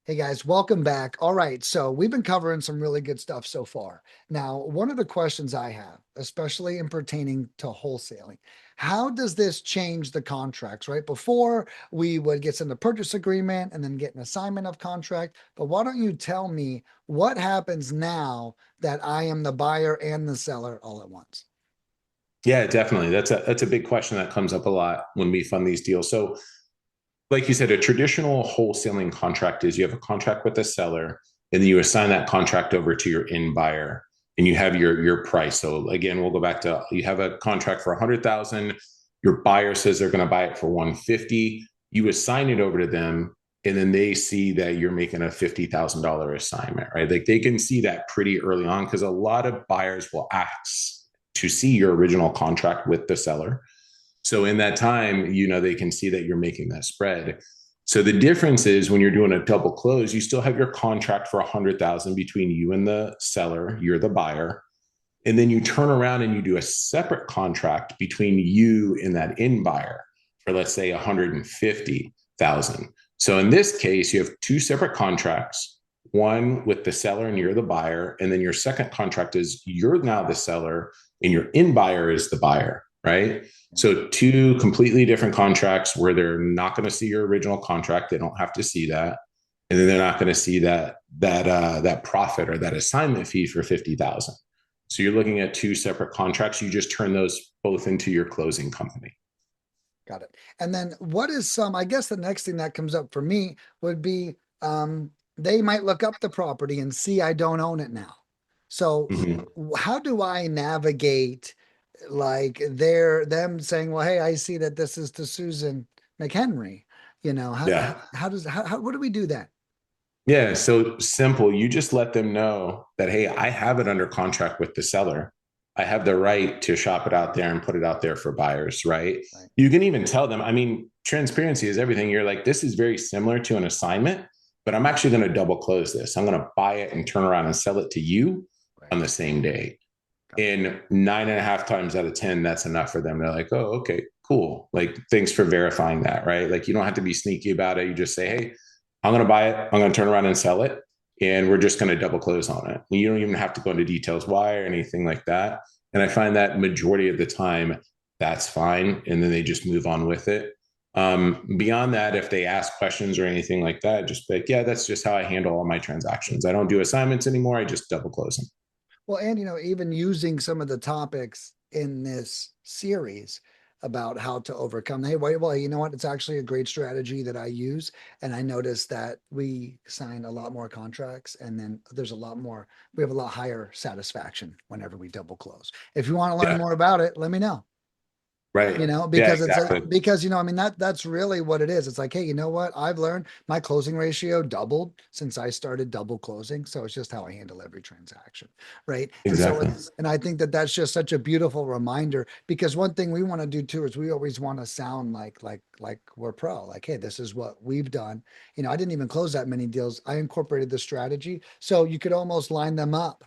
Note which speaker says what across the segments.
Speaker 1: Hey guys, welcome back. All right, so we've been covering some really good stuff so far. Now, one of the questions I have, especially in pertaining to wholesaling, how does this change the contracts, right? Before we would get some the purchase agreement and then get an assignment of contract. But why don't you tell me what happens now that I am the buyer and the seller all at once?
Speaker 2: Yeah, definitely. That's a big question that comes up a lot when we fund these deals. So, like you said, a traditional wholesaling contract is you have a contract with the seller, and then you assign that contract over to your end buyer, and you have your price. So again, we'll go back to you have a contract for 100,000. Your buyer says they're going to buy it for 150. You assign it over to them, and then they see that you're making a $50,000 assignment, right? Like they can see that pretty early on because a lot of buyers will ask to see your original contract with the seller. So in that time, they can see that you're making that spread. So the difference is when you're doing a double close, you still have your contract for 100,000 between you and the seller. You're the buyer. And then you turn around and you do a separate contract between you and that end buyer for, let's say, 150,000. So in this case, you have two separate contracts, one with the seller and you're the buyer. And then your second contract is you're now the seller and your end buyer is the buyer, right? So two completely different contracts where they're not going to see your original contract. They don't have to see that. And then they're not going to see that profit or that assignment fee for 50,000. So you're looking at two separate contracts. You just turn those both into your closing company.
Speaker 1: Got it. And then what is I guess the next thing that comes up for me would be they might look up the property and see I don't own it now. So
Speaker 2: Mm-hmm.
Speaker 1: how do I navigate like them saying, well, hey, I see that this is to Susan McHenry.
Speaker 2: Yeah.
Speaker 1: What do we do then?
Speaker 2: Yeah. So simple. You just let them know that, hey, I have it under contract with the seller. I have the right to shop it out there and put it out there for buyers, right?
Speaker 1: Right.
Speaker 2: You can even tell them, I mean, transparency is everything. You're like, this is very similar to an assignment, but I'm actually going to double close this. I'm going to buy it and turn around and sell it to you
Speaker 1: Right.
Speaker 2: on the same day.
Speaker 1: Got it.
Speaker 2: And 9.5 times out of 10, that's enough for them. They're like, oh, okay, cool. Like, thanks for verifying that, right? Like, you don't have to be sneaky about it. You just say, hey, I'm going to buy it. I'm going to turn around and sell it. And we're just going to double close on it. You don't even have to go into details why or anything like that. And I find that majority of the time, that's fine. And then they just move on with it. Beyond that, if they ask questions or anything like that, just be like, yeah, that's just how I handle all my transactions. I don't do assignments anymore. I just double close them.
Speaker 1: Well, and even using some of the topics in this series about how to overcome, hey, wait, well, you know what? It's actually a great strategy that I use. And I noticed that we sign a lot more contracts and then we have a lot higher satisfaction whenever we double close. If you want to learn
Speaker 2: Yeah.
Speaker 1: more about it, let me know.
Speaker 2: Right. Yeah,
Speaker 1: Because
Speaker 2: exactly.
Speaker 1: I mean that's really what it is. It's like, hey, you know what? I've learned my closing ratio doubled since I started double closing. So it's just how I handle every transaction, right? And so
Speaker 2: Exactly.
Speaker 1: and I think that that's just such a beautiful reminder because one thing we want to do too is we always want to sound like we're pro, like, hey, this is what we've done. I didn't even close that many deals. I incorporated the strategy, so you could almost line them up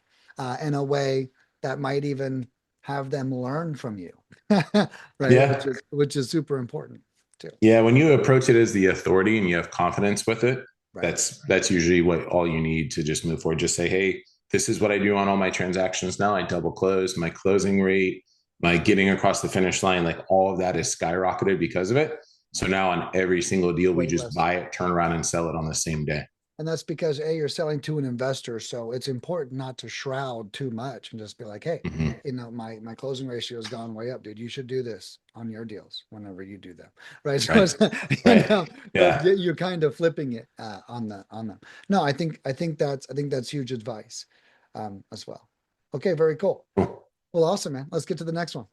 Speaker 1: in a way that might even have them learn from you. Right,
Speaker 2: Yeah.
Speaker 1: which is super important too.
Speaker 2: Yeah. When you approach it as the authority and you have confidence with it,
Speaker 1: Right.
Speaker 2: that's usually what all you need to just move forward. Just say, hey, this is what I do on all my transactions now. I double close my closing rate, my getting across the finish line, like all of that is skyrocketed because of it. So
Speaker 1: Right.
Speaker 2: now on every single deal, we
Speaker 1: Way
Speaker 2: just
Speaker 1: less.
Speaker 2: buy it, turn around and sell it on the same day.
Speaker 1: And that's because you're selling to an investor, so it's important not to shroud too much and just be like, hey,
Speaker 2: Mm-hmm.
Speaker 1: my closing ratio has gone way up, dude. You should do this on your deals whenever you do them, right? So
Speaker 2: Right.
Speaker 1: it's,
Speaker 2: Right.
Speaker 1: but
Speaker 2: Yeah.
Speaker 1: you're kind of flipping it on them. No, I think that's huge advice, as well. Okay, very cool.
Speaker 2: Cool.
Speaker 1: Well, awesome, man. Let's get to the next one.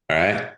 Speaker 2: All right.